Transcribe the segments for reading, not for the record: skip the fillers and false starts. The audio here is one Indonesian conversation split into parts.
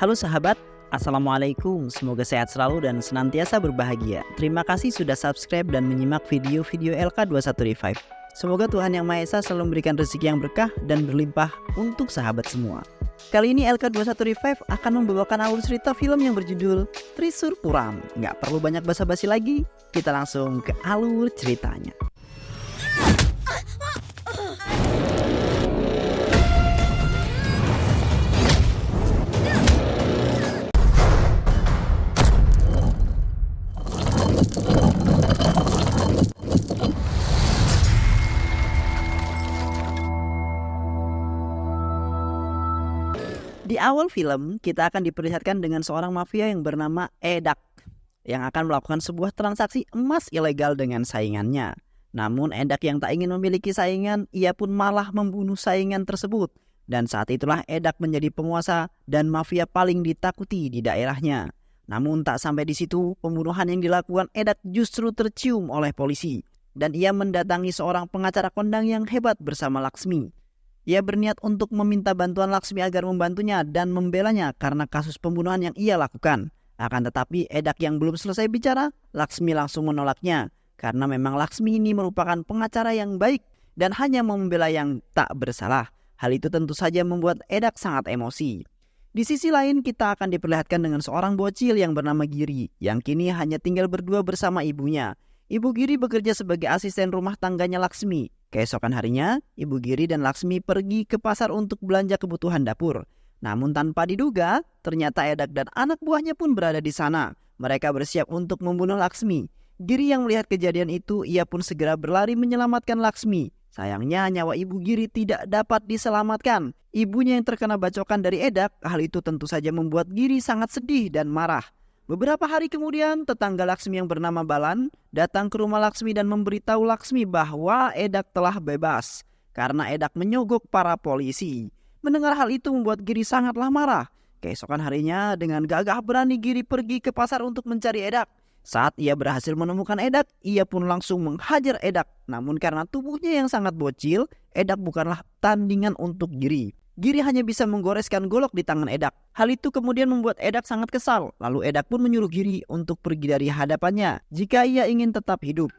Halo sahabat, Assalamualaikum. Semoga sehat selalu dan senantiasa berbahagia. Terima kasih sudah subscribe dan menyimak video-video LK21 Revive. Semoga Tuhan Yang Maha Esa selalu memberikan rezeki yang berkah dan berlimpah untuk sahabat semua. Kali ini LK21 Revive akan membawakan alur cerita film yang berjudul Trisur Puram. Nggak perlu banyak basa-basi lagi, kita langsung ke alur ceritanya. Di awal film, kita akan diperlihatkan dengan seorang mafia yang bernama Edak yang akan melakukan sebuah transaksi emas ilegal dengan saingannya. Namun Edak yang tak ingin memiliki saingan, ia pun malah membunuh saingan tersebut. Dan saat itulah Edak menjadi penguasa dan mafia paling ditakuti di daerahnya. Namun tak sampai di situ, pembunuhan yang dilakukan Edak justru tercium oleh polisi. Dan ia mendatangi seorang pengacara kondang yang hebat bersama Laksmi. Ia berniat untuk meminta bantuan Laksmi agar membantunya dan membelanya karena kasus pembunuhan yang ia lakukan. Akan tetapi Edak yang belum selesai bicara, Laksmi langsung menolaknya. Karena memang Laksmi ini merupakan pengacara yang baik dan hanya membela yang tak bersalah. Hal itu tentu saja membuat Edak sangat emosi. Di sisi lain kita akan diperlihatkan dengan seorang bocil yang bernama Giri yang kini hanya tinggal berdua bersama ibunya. Ibu Giri bekerja sebagai asisten rumah tangganya Laksmi. Keesokan harinya, Ibu Giri dan Laksmi pergi ke pasar untuk belanja kebutuhan dapur. Namun tanpa diduga, ternyata Edak dan anak buahnya pun berada di sana. Mereka bersiap untuk membunuh Laksmi. Giri yang melihat kejadian itu, ia pun segera berlari menyelamatkan Laksmi. Sayangnya nyawa Ibu Giri tidak dapat diselamatkan. Ibunya yang terkena bacokan dari Edak, hal itu tentu saja membuat Giri sangat sedih dan marah. Beberapa hari kemudian, tetangga Laksmi yang bernama Balan datang ke rumah Laksmi dan memberitahu Laksmi bahwa Edak telah bebas karena Edak menyogok para polisi. Mendengar hal itu membuat Giri sangatlah marah. Keesokan harinya, dengan gagah berani Giri pergi ke pasar untuk mencari Edak. Saat ia berhasil menemukan Edak, ia pun langsung menghajar Edak. Namun karena tubuhnya yang sangat bocil, Edak bukanlah tandingan untuk Giri. Giri hanya bisa menggoreskan golok di tangan Edak. Hal itu kemudian membuat Edak sangat kesal. Lalu Edak pun menyuruh Giri untuk pergi dari hadapannya jika ia ingin tetap hidup.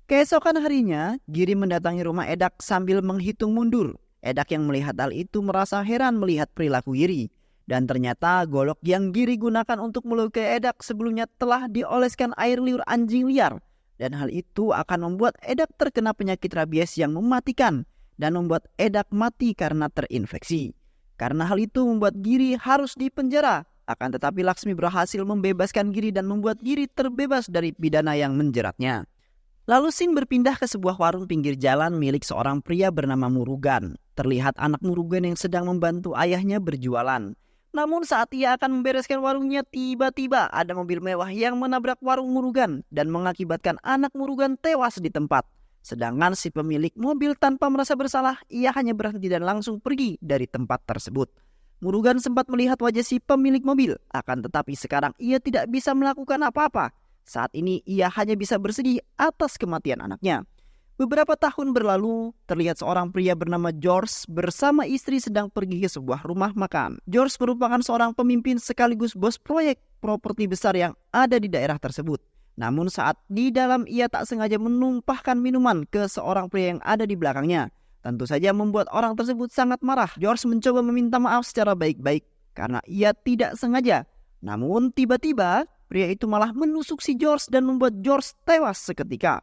Keesokan harinya, Giri mendatangi rumah Edak sambil menghitung mundur. Edak yang melihat hal itu merasa heran melihat perilaku Giri. Dan ternyata golok yang Giri gunakan untuk melukai Edak sebelumnya telah dioleskan air liur anjing liar. Dan hal itu akan membuat Edak terkena penyakit rabies yang mematikan. Dan membuat Edak mati karena terinfeksi. Karena hal itu membuat Giri harus dipenjara. Akan tetapi Laksmi berhasil membebaskan Giri dan membuat Giri terbebas dari pidana yang menjeratnya. Lalu scene berpindah ke sebuah warung pinggir jalan milik seorang pria bernama Murugan. Terlihat anak Murugan yang sedang membantu ayahnya berjualan. Namun saat ia akan membereskan warungnya, tiba-tiba ada mobil mewah yang menabrak warung Murugan dan mengakibatkan anak Murugan tewas di tempat. Sedangkan si pemilik mobil tanpa merasa bersalah, ia hanya berhenti dan langsung pergi dari tempat tersebut. Murugan sempat melihat wajah si pemilik mobil, akan tetapi sekarang ia tidak bisa melakukan apa-apa. Saat ini ia hanya bisa bersedih atas kematian anaknya. Beberapa tahun berlalu, terlihat seorang pria bernama George bersama istri sedang pergi ke sebuah rumah makan. George merupakan seorang pemimpin sekaligus bos proyek properti besar yang ada di daerah tersebut. Namun saat di dalam ia tak sengaja menumpahkan minuman ke seorang pria yang ada di belakangnya. Tentu saja membuat orang tersebut sangat marah. George mencoba meminta maaf secara baik-baik karena ia tidak sengaja. Namun tiba-tiba pria itu malah menusuk si George dan membuat George tewas seketika.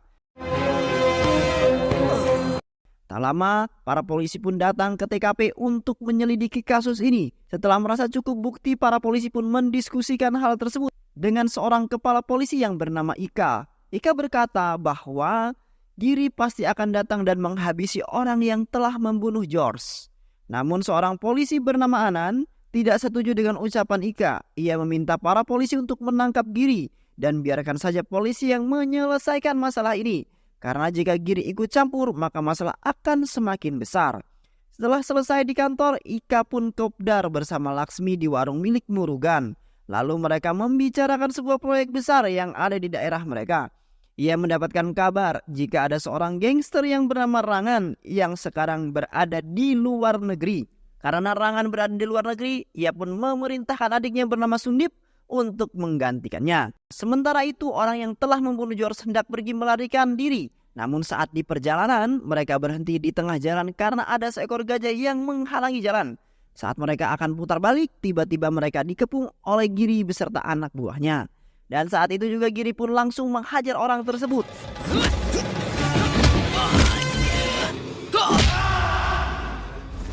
Tak lama, para polisi pun datang ke TKP untuk menyelidiki kasus ini. Setelah merasa cukup bukti, para polisi pun mendiskusikan hal tersebut dengan seorang kepala polisi yang bernama Ika. Ika berkata bahwa Giri pasti akan datang dan menghabisi orang yang telah membunuh George. Namun seorang polisi bernama Anan tidak setuju dengan ucapan Ika. Ia meminta para polisi untuk menangkap Giri dan biarkan saja polisi yang menyelesaikan masalah ini. Karena jika Giri ikut campur, maka masalah akan semakin besar. Setelah selesai di kantor, Ika pun kopdar bersama Laksmi di warung milik Murugan. Lalu mereka membicarakan sebuah proyek besar yang ada di daerah mereka. Ia mendapatkan kabar jika ada seorang gangster yang bernama Rangan yang sekarang berada di luar negeri. Karena Rangan berada di luar negeri, ia pun memerintahkan adiknya bernama Sundip untuk menggantikannya. Sementara itu, orang yang telah membunuh George hendak pergi melarikan diri. Namun saat di perjalanan, mereka berhenti di tengah jalan karena ada seekor gajah yang menghalangi jalan. Saat mereka akan putar balik, tiba-tiba mereka dikepung oleh Giri beserta anak buahnya. Dan saat itu juga Giri pun langsung menghajar orang tersebut.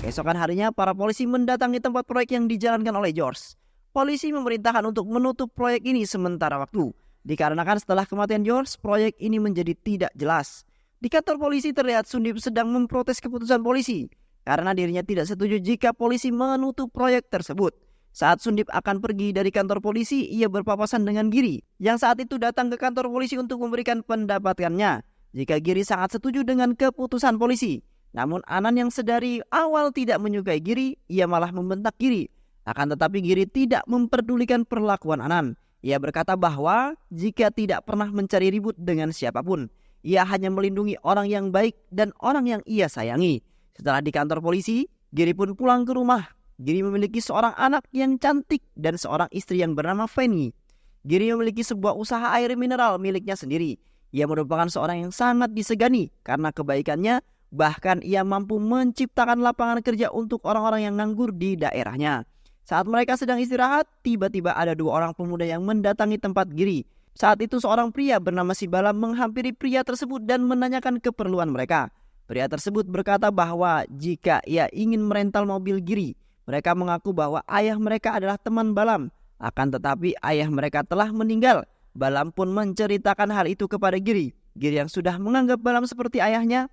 Keesokan harinya, para polisi mendatangi tempat proyek yang dijalankan oleh George. Polisi memerintahkan untuk menutup proyek ini sementara waktu. Dikarenakan setelah kematian George, proyek ini menjadi tidak jelas. Di kantor polisi terlihat Sundip sedang memprotes keputusan polisi karena dirinya tidak setuju jika polisi menutup proyek tersebut. Saat Sundip akan pergi dari kantor polisi, ia berpapasan dengan Giri yang saat itu datang ke kantor polisi untuk memberikan pendapatnya jika Giri sangat setuju dengan keputusan polisi. Namun Anan yang sedari awal tidak menyukai Giri, ia malah membentak Giri. Akan tetapi Giri tidak memperdulikan perlakuan Anan. Ia berkata bahwa jika tidak pernah mencari ribut dengan siapapun, ia hanya melindungi orang yang baik dan orang yang ia sayangi. Setelah di kantor polisi, Giri pun pulang ke rumah. Giri memiliki seorang anak yang cantik dan seorang istri yang bernama Fanny. Giri memiliki sebuah usaha air mineral miliknya sendiri. Ia merupakan seorang yang sangat disegani karena kebaikannya. Bahkan ia mampu menciptakan lapangan kerja untuk orang-orang yang nganggur di daerahnya. Saat mereka sedang istirahat, tiba-tiba ada dua orang pemuda yang mendatangi tempat Giri. Saat itu seorang pria bernama Sibala menghampiri pria tersebut dan menanyakan keperluan mereka. Pria tersebut berkata bahwa jika ia ingin merental mobil Giri, mereka mengaku bahwa ayah mereka adalah teman Balam. Akan tetapi ayah mereka telah meninggal. Balam pun menceritakan hal itu kepada Giri. Giri yang sudah menganggap Balam seperti ayahnya,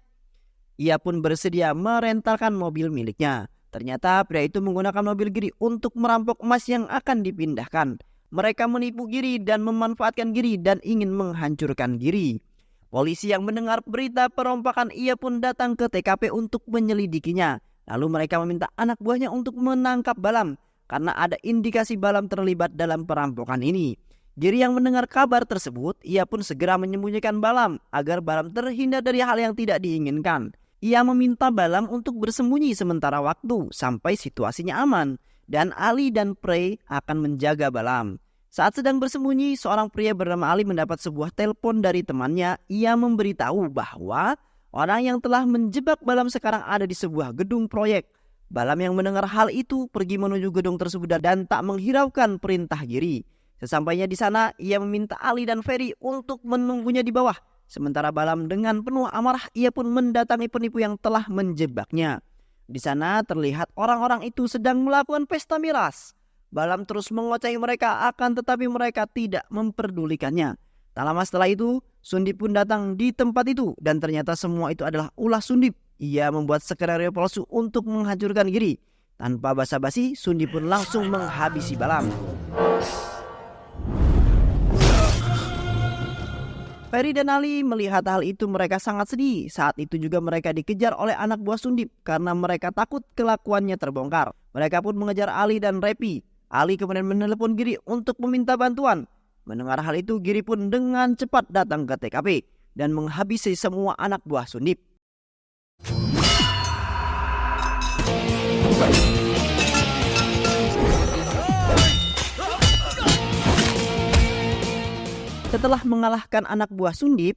ia pun bersedia merentalkan mobil miliknya. Ternyata pria itu menggunakan mobil Giri untuk merampok emas yang akan dipindahkan. Mereka menipu Giri dan memanfaatkan Giri dan ingin menghancurkan Giri. Polisi yang mendengar berita perompakan ia pun datang ke TKP untuk menyelidikinya. Lalu mereka meminta anak buahnya untuk menangkap Balam karena ada indikasi Balam terlibat dalam perampokan ini. Giri yang mendengar kabar tersebut, ia pun segera menyembunyikan Balam agar Balam terhindar dari hal yang tidak diinginkan. Ia meminta Balam untuk bersembunyi sementara waktu sampai situasinya aman dan Ali dan Prey akan menjaga Balam. Saat sedang bersembunyi, seorang pria bernama Ali mendapat sebuah telepon dari temannya. Ia memberitahu bahwa orang yang telah menjebak Balam sekarang ada di sebuah gedung proyek. Balam yang mendengar hal itu pergi menuju gedung tersebut dan tak menghiraukan perintah Giri. Sesampainya di sana, ia meminta Ali dan Ferry untuk menunggunya di bawah. Sementara Balam dengan penuh amarah, ia pun mendatangi penipu yang telah menjebaknya. Di sana terlihat orang-orang itu sedang melakukan pesta miras. Balam terus mengocahi mereka, akan tetapi mereka tidak memperdulikannya. Tak lama setelah itu, Sundip pun datang di tempat itu dan ternyata semua itu adalah ulah Sundip. Ia membuat skenario palsu untuk menghancurkan Giri. Tanpa basa-basi, Sundip pun langsung menghabisi Balam. Ferry dan Ali melihat hal itu mereka sangat sedih. Saat itu juga mereka dikejar oleh anak buah Sundip karena mereka takut kelakuannya terbongkar. Mereka pun mengejar Ali dan Repi. Ali kemudian menelepon Giri untuk meminta bantuan. Mendengar hal itu, Giri pun dengan cepat datang ke TKP dan menghabisi semua anak buah Sundip. Setelah mengalahkan anak buah Sundip,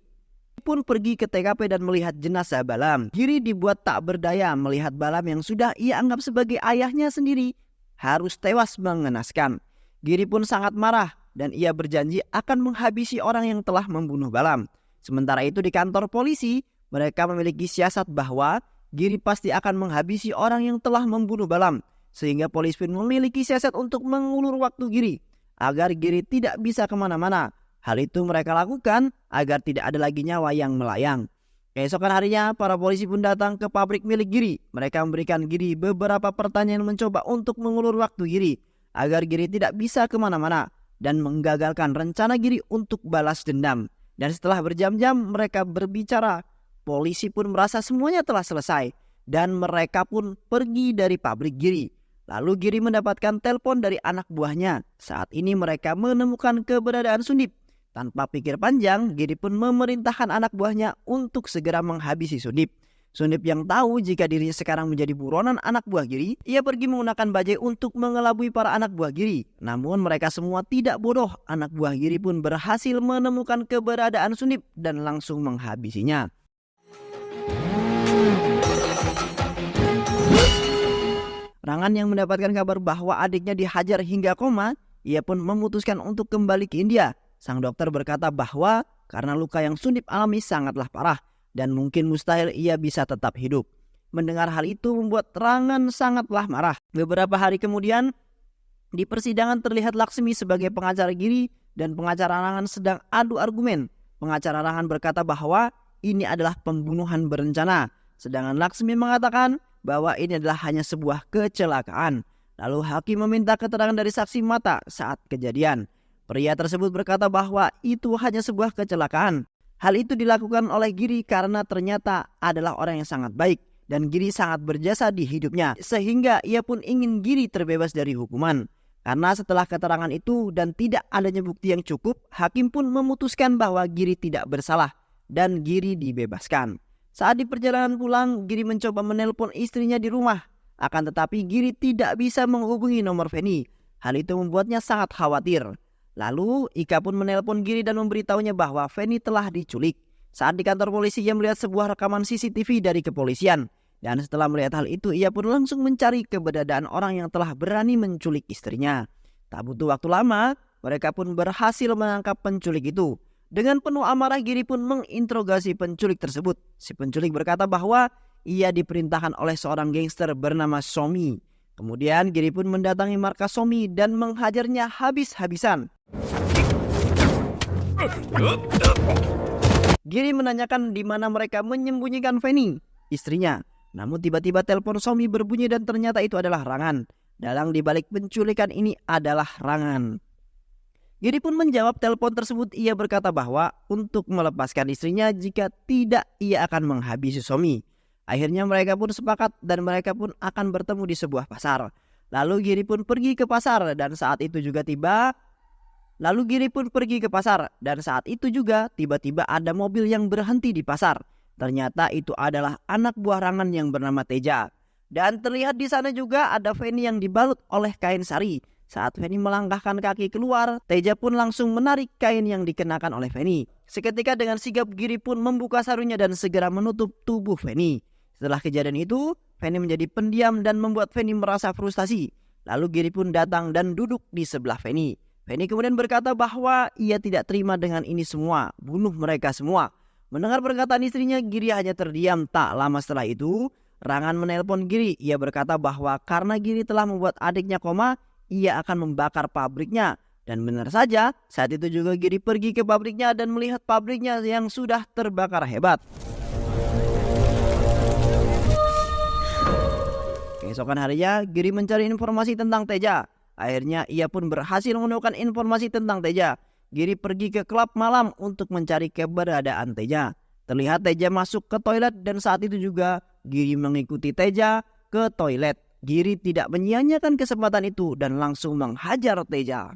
pun pergi ke TKP dan melihat jenazah Balam. Giri dibuat tak berdaya melihat Balam yang sudah ia anggap sebagai ayahnya sendiri harus tewas mengenaskan. Giri pun sangat marah dan ia berjanji akan menghabisi orang yang telah membunuh Balam. Sementara itu di kantor polisi, mereka memiliki siasat bahwa Giri pasti akan menghabisi orang yang telah membunuh Balam. Sehingga polisi pun memiliki siasat untuk mengulur waktu Giri agar Giri tidak bisa kemana-mana. Hal itu mereka lakukan agar tidak ada lagi nyawa yang melayang. Keesokan harinya, para polisi pun datang ke pabrik milik Giri. Mereka memberikan Giri beberapa pertanyaan mencoba untuk mengulur waktu Giri agar Giri tidak bisa kemana-mana dan menggagalkan rencana Giri untuk balas dendam. Dan setelah berjam-jam mereka berbicara, polisi pun merasa semuanya telah selesai dan mereka pun pergi dari pabrik Giri. Lalu Giri mendapatkan telepon dari anak buahnya. Saat ini mereka menemukan keberadaan Sundip. Tanpa pikir panjang, Giri pun memerintahkan anak buahnya untuk segera menghabisi Sundip. Sunip yang tahu jika dirinya sekarang menjadi buronan anak buah Giri, ia pergi menggunakan bajai untuk mengelabui para anak buah Giri. Namun mereka semua tidak bodoh. Anak buah Giri pun berhasil menemukan keberadaan Sunip dan langsung menghabisinya. Rangan yang mendapatkan kabar bahwa adiknya dihajar hingga koma, ia pun memutuskan untuk kembali ke India. Sang dokter berkata bahwa karena luka yang Sunip alami sangatlah parah dan mungkin mustahil ia bisa tetap hidup. Mendengar hal itu membuat Rangan sangatlah marah. Beberapa hari kemudian, di persidangan terlihat Laksmi sebagai pengacara Giri dan pengacara Rangan sedang adu argumen. Pengacara Rangan berkata bahwa ini adalah pembunuhan berencana, sedangkan Laksmi mengatakan bahwa ini adalah hanya sebuah kecelakaan. Lalu hakim meminta keterangan dari saksi mata saat kejadian. Pria tersebut berkata bahwa itu hanya sebuah kecelakaan. Hal itu dilakukan oleh Giri karena ternyata adalah orang yang sangat baik dan Giri sangat berjasa di hidupnya, sehingga ia pun ingin Giri terbebas dari hukuman. Karena setelah keterangan itu dan tidak adanya bukti yang cukup, hakim pun memutuskan bahwa Giri tidak bersalah dan Giri dibebaskan. Saat di perjalanan pulang, Giri mencoba menelpon istrinya di rumah. Akan tetapi Giri tidak bisa menghubungi nomor Feni. Hal itu membuatnya sangat khawatir. Lalu Ika pun menelpon Giri dan memberitahunya bahwa Feni telah diculik. Saat di kantor polisi, ia melihat sebuah rekaman CCTV dari kepolisian. Dan setelah melihat hal itu, ia pun langsung mencari keberadaan orang yang telah berani menculik istrinya. Tak butuh waktu lama, mereka pun berhasil menangkap penculik itu. Dengan penuh amarah, Giri pun menginterogasi penculik tersebut. Si penculik berkata bahwa ia diperintahkan oleh seorang gangster bernama Somi. Kemudian Giri pun mendatangi markas Somi dan menghajarnya habis-habisan. Giri menanyakan di mana mereka menyembunyikan Feni, istrinya. Namun tiba-tiba telepon Somi berbunyi dan ternyata itu adalah Rangan. Dalang dibalik penculikan ini adalah Rangan. Giri pun menjawab telepon tersebut. Ia berkata bahwa untuk melepaskan istrinya, jika tidak ia akan menghabisi Somi. Akhirnya mereka pun sepakat dan mereka pun akan bertemu di sebuah pasar. Lalu Giri pun pergi ke pasar dan saat itu juga tiba-tiba ada mobil yang berhenti di pasar. Ternyata itu adalah anak buah Rangan yang bernama Teja. Dan terlihat di sana juga ada Feni yang dibalut oleh kain sari. Saat Feni melangkahkan kaki keluar, Teja pun langsung menarik kain yang dikenakan oleh Feni. Seketika dengan sigap Giri pun membuka sarungnya dan segera menutup tubuh Feni. Setelah kejadian itu, Feni menjadi pendiam dan membuat Feni merasa frustasi. Lalu Giri pun datang dan duduk di sebelah Feni. Feni kemudian berkata bahwa ia tidak terima dengan ini semua, bunuh mereka semua. Mendengar perkataan istrinya, Giri hanya terdiam. Tak lama setelah itu, Rangan menelpon Giri. Ia berkata bahwa karena Giri telah membuat adiknya koma, ia akan membakar pabriknya. Dan benar saja, saat itu juga Giri pergi ke pabriknya dan melihat pabriknya yang sudah terbakar hebat. Keesokan harinya, Giri mencari informasi tentang Teja. Akhirnya ia pun berhasil menemukan informasi tentang Teja. Giri pergi ke klub malam untuk mencari keberadaan Teja. Terlihat Teja masuk ke toilet dan saat itu juga Giri mengikuti Teja ke toilet. Giri tidak menyia-nyiakan kesempatan itu dan langsung menghajar Teja.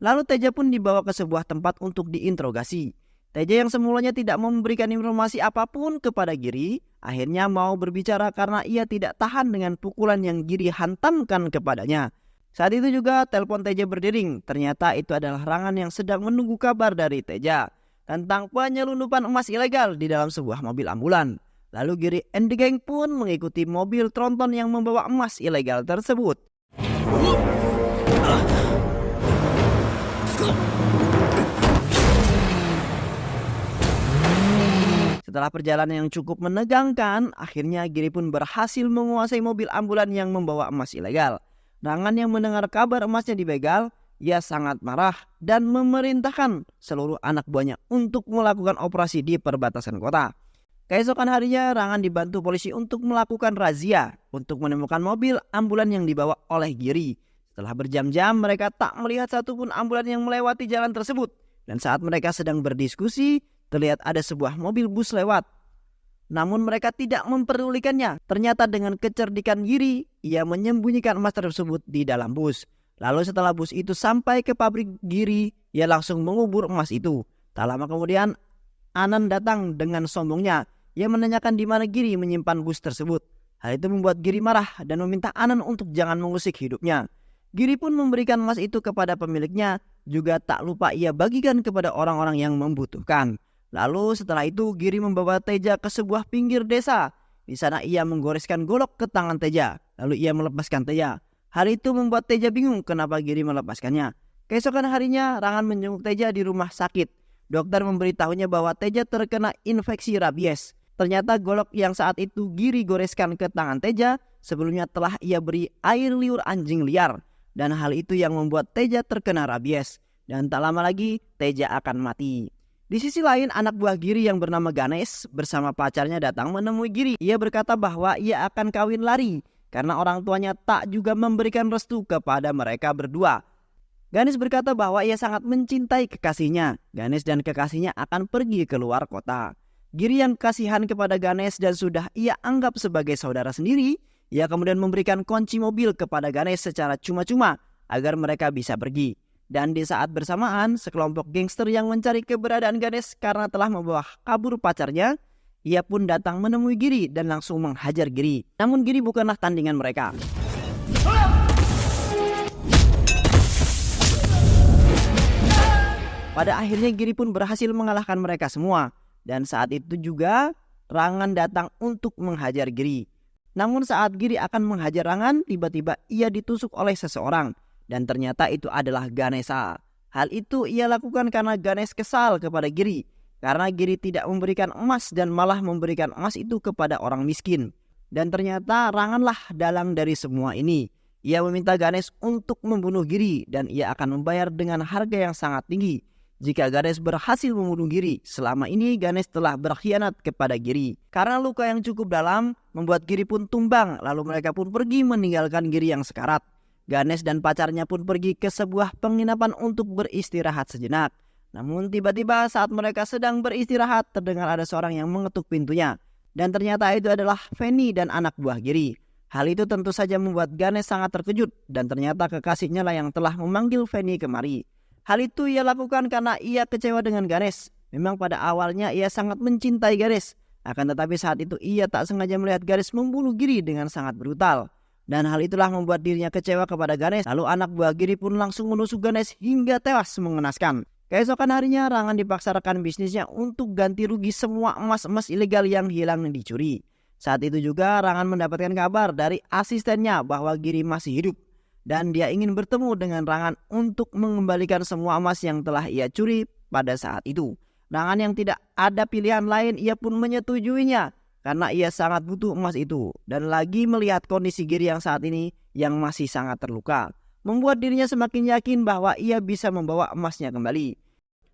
Lalu Teja pun dibawa ke sebuah tempat untuk diinterogasi. Teja yang semulanya tidak memberikan informasi apapun kepada Giri, akhirnya mau berbicara karena ia tidak tahan dengan pukulan yang Giri hantamkan kepadanya. Saat itu juga telepon Teja berdering. Ternyata itu adalah Rangan yang sedang menunggu kabar dari Teja tentang penyelundupan emas ilegal di dalam sebuah mobil ambulan. Lalu Giri and the gang pun mengikuti mobil tronton yang membawa emas ilegal tersebut. Setelah perjalanan yang cukup menegangkan, akhirnya Giri pun berhasil menguasai mobil ambulan yang membawa emas ilegal. Rangan yang mendengar kabar emasnya dibegal, ia sangat marah dan memerintahkan seluruh anak buahnya untuk melakukan operasi di perbatasan kota. Keesokan harinya, Rangan dibantu polisi untuk melakukan razia untuk menemukan mobil ambulan yang dibawa oleh Giri. Setelah berjam-jam, mereka tak melihat satupun ambulan yang melewati jalan tersebut. Dan saat mereka sedang berdiskusi, terlihat ada sebuah mobil bus lewat. Namun mereka tidak memperdulikannya. Ternyata dengan kecerdikan Giri, ia menyembunyikan emas tersebut di dalam bus. Lalu setelah bus itu sampai ke pabrik Giri, ia langsung mengubur emas itu. Tak lama kemudian, Anand datang dengan sombongnya. ia menanyakan di mana Giri menyimpan bus tersebut. Hal itu membuat Giri marah dan meminta Anand untuk jangan mengusik hidupnya. Giri pun memberikan emas itu kepada pemiliknya, juga tak lupa ia bagikan kepada orang-orang yang membutuhkan. Lalu setelah itu Giri membawa Teja ke sebuah pinggir desa. Di sana ia menggoreskan golok ke tangan Teja, lalu ia melepaskan Teja. Hal itu membuat Teja bingung kenapa Giri melepaskannya. Keesokan harinya Rangan menjenguk Teja di rumah sakit. Dokter memberitahunya bahwa Teja terkena infeksi rabies. Ternyata golok yang saat itu Giri goreskan ke tangan Teja sebelumnya telah ia beri air liur anjing liar. Dan hal itu yang membuat Teja terkena rabies. Dan tak lama lagi Teja akan mati. Di sisi lain, anak buah Giri yang bernama Ganesh bersama pacarnya datang menemui Giri. Ia berkata bahwa ia akan kawin lari karena orang tuanya tak juga memberikan restu kepada mereka berdua. Ganesh berkata bahwa ia sangat mencintai kekasihnya. Ganesh dan kekasihnya akan pergi ke luar kota. Giri yang kasihan kepada Ganesh dan sudah ia anggap sebagai saudara sendiri, ia kemudian memberikan kunci mobil kepada Ganesh secara cuma-cuma agar mereka bisa pergi. Dan di saat bersamaan, sekelompok gangster yang mencari keberadaan Ganesh karena telah membawa kabur pacarnya, ia pun datang menemui Giri dan langsung menghajar Giri. Namun Giri bukanlah tandingan mereka. Pada akhirnya Giri pun berhasil mengalahkan mereka semua. Dan saat itu juga Rangan datang untuk menghajar Giri. Namun saat Giri akan menghajar Rangan, tiba-tiba ia ditusuk oleh seseorang. Dan ternyata itu adalah Ganesha. Hal itu ia lakukan karena Ganesh kesal kepada Giri. Karena Giri tidak memberikan emas dan malah memberikan emas itu kepada orang miskin. Dan ternyata Ranganlah dalang dari semua ini. Ia meminta Ganesh untuk membunuh Giri dan ia akan membayar dengan harga yang sangat tinggi. Jika Ganesh berhasil membunuh Giri, selama ini Ganesh telah berkhianat kepada Giri. Karena luka yang cukup dalam, membuat Giri pun tumbang, lalu mereka pun pergi meninggalkan Giri yang sekarat. Ganesh dan pacarnya pun pergi ke sebuah penginapan untuk beristirahat sejenak. Namun tiba-tiba saat mereka sedang beristirahat, terdengar ada seorang yang mengetuk pintunya. Dan ternyata itu adalah Feni dan anak buah Giri. Hal itu tentu saja membuat Ganesh sangat terkejut, dan ternyata kekasihnya lah yang telah memanggil Feni kemari. Hal itu ia lakukan karena ia kecewa dengan Ganesh. Memang pada awalnya ia sangat mencintai Ganesh. Akan tetapi saat itu ia tak sengaja melihat Ganesh membunuh Giri dengan sangat brutal. Dan hal itulah membuat dirinya kecewa kepada Ganesh. Lalu anak buah Giri pun langsung menusuk Ganesh hingga tewas mengenaskan. Keesokan harinya Rangan dipaksa rekan bisnisnya untuk ganti rugi semua emas-emas ilegal yang hilang dan dicuri. Saat itu juga Rangan mendapatkan kabar dari asistennya bahwa Giri masih hidup. Dan dia ingin bertemu dengan Rangan untuk mengembalikan semua emas yang telah ia curi pada saat itu. Rangan yang tidak ada pilihan lain, ia pun menyetujuinya karena ia sangat butuh emas itu. Dan lagi melihat kondisi Giri yang saat ini yang masih sangat terluka, membuat dirinya semakin yakin bahwa ia bisa membawa emasnya kembali.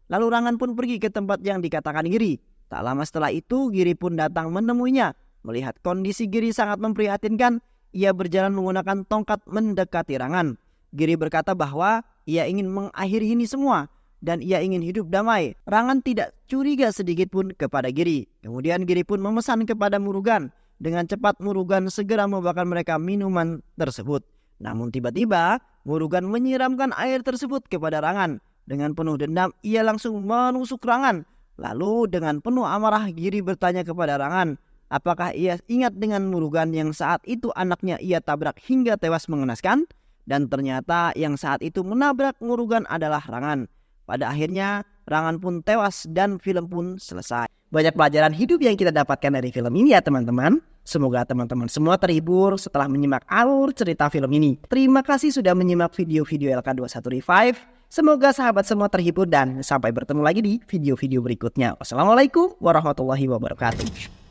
Lalu Rangan pun pergi ke tempat yang dikatakan Giri. Tak lama setelah itu Giri pun datang menemuinya. Melihat kondisi Giri sangat memprihatinkan, ia berjalan menggunakan tongkat mendekati Rangan. Giri berkata bahwa ia ingin mengakhiri ini semua dan ia ingin hidup damai. Rangan tidak curiga sedikit pun kepada Giri. Kemudian Giri pun memesan kepada Murugan. Dengan cepat Murugan segera membawakan mereka minuman tersebut. Namun tiba-tiba Murugan menyiramkan air tersebut kepada Rangan. Dengan penuh dendam ia langsung menusuk Rangan. Lalu dengan penuh amarah Giri bertanya kepada Rangan, apakah ia ingat dengan Murugan yang saat itu anaknya ia tabrak hingga tewas mengenaskan? Dan ternyata yang saat itu menabrak Murugan adalah Rangan. Pada akhirnya Rangan pun tewas dan film pun selesai. Banyak pelajaran hidup yang kita dapatkan dari film ini ya teman-teman. Semoga teman-teman semua terhibur setelah menyimak alur cerita film ini. Terima kasih sudah menyimak video-video LK21 Revive. Semoga sahabat semua terhibur dan sampai bertemu lagi di video-video berikutnya. Wassalamualaikum warahmatullahi wabarakatuh.